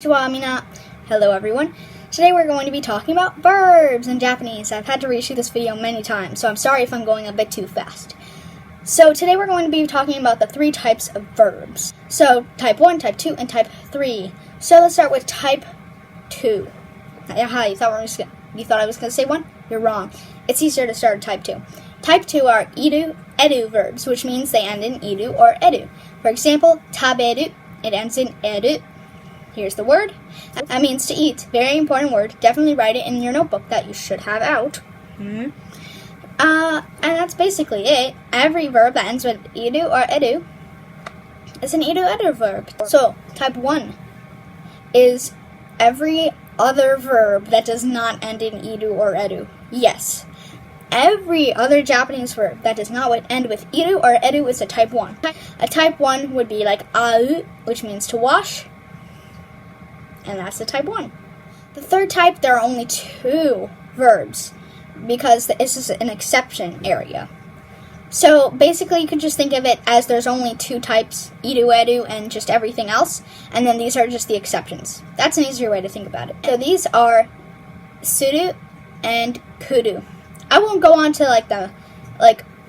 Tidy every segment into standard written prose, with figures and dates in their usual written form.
Konnichiwa. Hello everyone. Today we're going to be talking about verbs in Japanese. I've had to reshoot this video many times, so I'm sorry if I'm going a bit too fast. So today we're going to be talking about the three types of verbs. So type 1, type 2, and type 3. So let's start with type 2. Aha, you thought I was going to say 1? You're wrong. It's easier to start with type 2. Type 2 are iru, edu verbs, which means they end in iru or edu. For example, taberu, it ends in eru. Here's the word. That means to eat. Very important word. Definitely write it in your notebook that you should have out. And that's basically it. Every verb that ends with iru or edu is an iru-edu verb. So, type 1 is every other verb that does not end in iru or edu. Yes. Every other Japanese verb that does not end with iru or edu is a type 1. A type 1 would be like au, which means to wash. And that's the type 1. The third type, there are only 2 verbs because this is an exception area. So basically you can just think of it as there's only 2 types, iru, edu, and just everything else, and then these are just the exceptions. That's an easier way to think about it. So these are suru and kuru. I won't go on to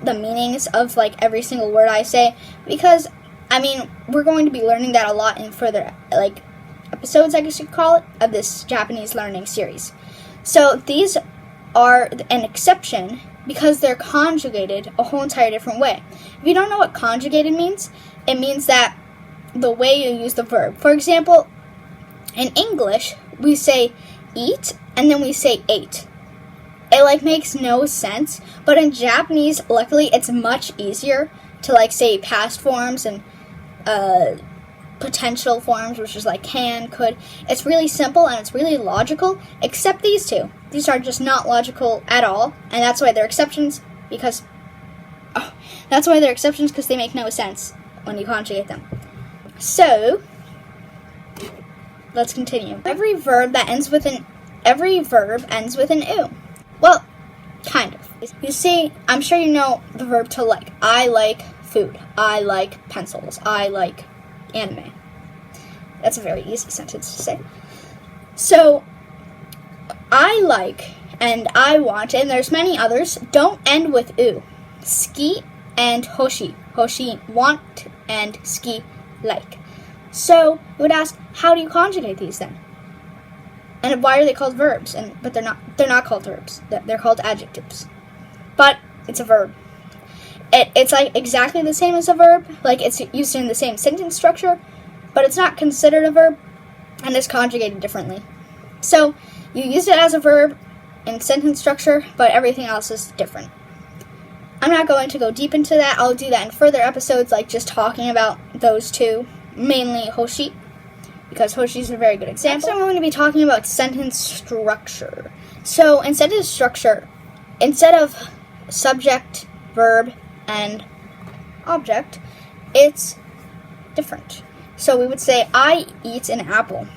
the meanings of every single word I say because we're going to be learning that a lot in further episodes, I guess you could call it, of this Japanese learning series. So these are an exception because they're conjugated a whole entire different way. If you don't know what conjugated means, it means that the way you use the verb. For example, in English, we say eat and then we say ate. It makes no sense, but in Japanese, luckily, it's much easier to say past forms and potential forms, which is can, could. It's really simple and it's really logical, except these two. These are just not logical at all, and that's why they're exceptions because they make no sense when you conjugate them. So let's continue. Every verb ends with an u. Well, kind of. You see, I'm sure you know the verb to like. I like food. I like pencils. I like anime. That's a very easy sentence to say. So, I like and I want, and there's many others, don't end with u. Ski and hoshi. Hoshi, want, and ski, like. So, you would ask, how do you conjugate these then? And why are they called verbs? But they're not called verbs. They're called adjectives. But it's a verb. It's exactly the same as a verb. It's used in the same sentence structure, but it's not considered a verb, and it's conjugated differently. So you use it as a verb in sentence structure, but everything else is different. I'm not going to go deep into that. I'll do that in further episodes, just talking about those two, mainly hoshi, because hoshi is a very good example. Next, I'm going to be talking about sentence structure. So in sentence structure, instead of subject, verb, and object, it's different. So we would say, I eat an apple.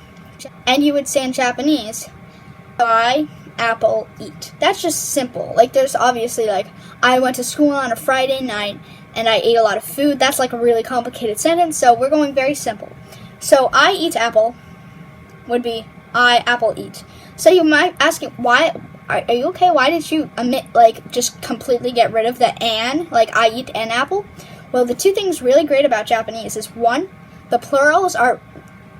And you would say in Japanese, I, apple, eat. That's just simple. There's obviously, I went to school on a Friday night, and I ate a lot of food. That's, a really complicated sentence, so we're going very simple. So, I eat apple would be, I, apple, eat. So you might ask, why, are you okay? Why did you omit, just completely get rid of the an, I eat an apple? Well, the two things really great about Japanese is, one, the plurals are,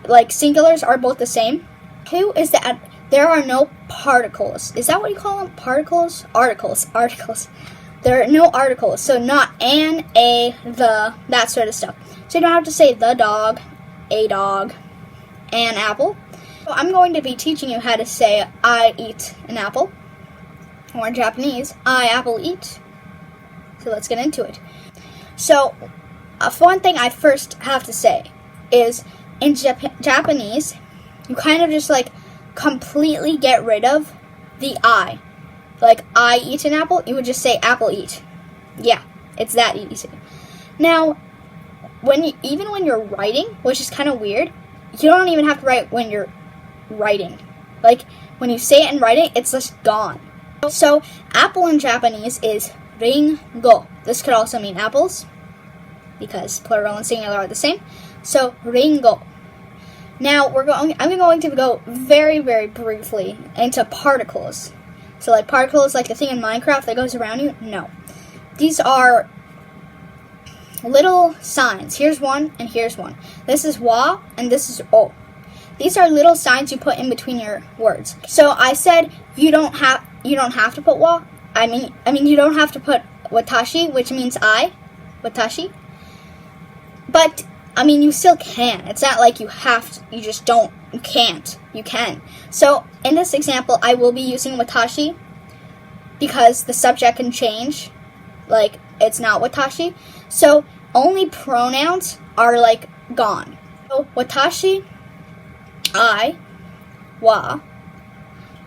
singulars are both the same. Two is that there are no particles. Is that what you call them? Particles? Articles. There are no articles, so not an, a, the, that sort of stuff. So you don't have to say the dog, a dog, an apple. So I'm going to be teaching you how to say I eat an apple, or in Japanese, I apple eat. So let's get into it. So one thing I first have to say is in Japanese, you kind of just completely get rid of the I. I eat an apple, you would just say apple eat. Yeah, it's that easy. Now, even when you're writing, which is kind of weird, you don't even have to write when you're writing. When you say it in writing, it's just gone. So, apple in Japanese is ringo. This could also mean apples, because plural and singular are the same. So, ringo. Now I'm going to go very, very briefly into particles. So like particles, like the thing in Minecraft that goes around you? No. These are little signs. Here's one and here's one. This is wa and this is o. These are little signs you put in between your words. So I said you don't have to put wa. I mean you don't have to put watashi, which means I. Watashi. But I mean, you still can. It's not like you have to, you just don't, you can't. You can. So, in this example, I will be using watashi because the subject can change. Like, it's not watashi. So, only pronouns are, like, gone. So, watashi, I, wa.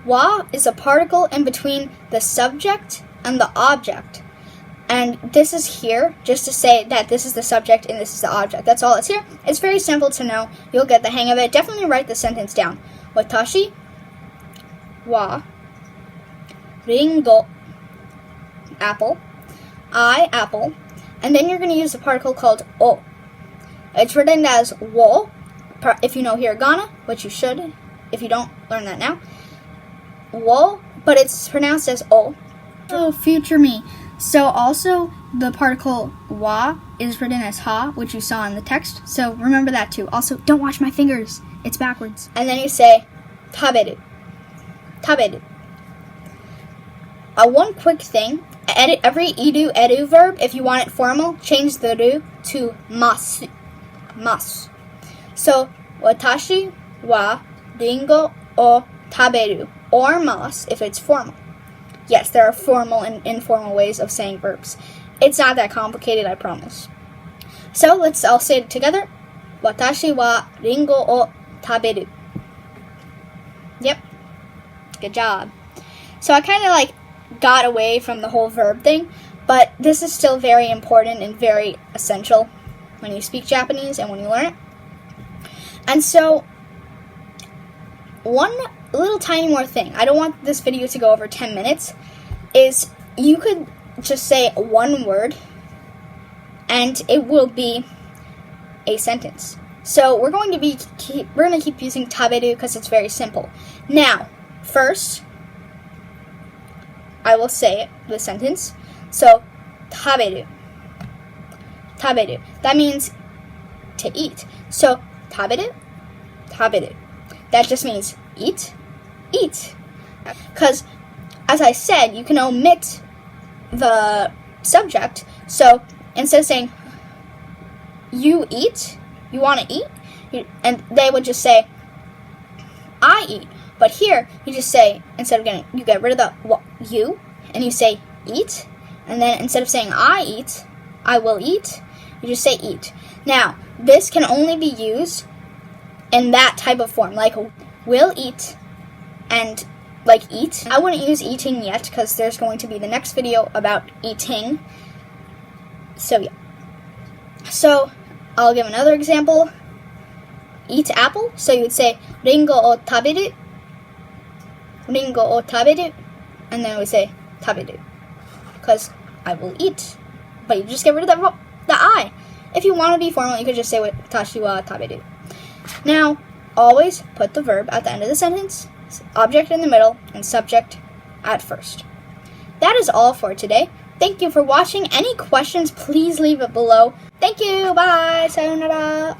Wa is a particle in between the subject and the object. And this is here just to say that this is the subject and this is the object. That's all it's here. It's very simple to know. You'll get the hang of it. Definitely write the sentence down. Watashi wa ringo, apple. I, apple. And then you're going to use a particle called o. It's written as wo, if you know hiragana, which you should if you don't learn that now. Wo, but it's pronounced as o. Oh, future me. So also, the particle wa is written as ha, which you saw in the text. So remember that too. Also, don't watch my fingers. It's backwards. And then you say taberu. Taberu. One quick thing. Every idu, edu verb, if you want it formal, change the ru to masu. Masu. So, watashi wa ringo o taberu. Or mas if it's formal. Yes, there are formal and informal ways of saying verbs. It's not that complicated, I promise. So, let's all say it together. Watashi wa ringo o taberu. Yep. Good job. So, I kind of like got away from the whole verb thing, but this is still very important and very essential when you speak Japanese and when you learn it. And so, one little tiny more thing, I don't want this video to go over 10 minutes, is you could just say one word and it will be a sentence. So we're going to keep using taberu because it's very simple. Now, first, I will say it, the sentence. So, taberu. Taberu. That means to eat. So, taberu, taberu. That just means eat, eat. Because, as I said, you can omit the subject. So, instead of saying, you eat, you want to eat, and they would just say, I eat. But here, you just say, you get rid of the you, and you say eat, and then instead of saying I eat, I will eat, you just say eat. Now, this can only be used in that type of form, like will eat, and like eat. I wouldn't use eating yet, because there's going to be the next video about eating. So, yeah. So, I'll give another example. Eat apple, so you would say ringo o taberu, ringo o taberu, and then we say taberu, because I will eat. But you just get rid of the I. If you want to be formal, you could just say watashi wa taberu. Now, always put the verb at the end of the sentence, object in the middle, and subject at first. That is all for today. Thank you for watching. Any questions, please leave it below. Thank you. Bye. Sayonara.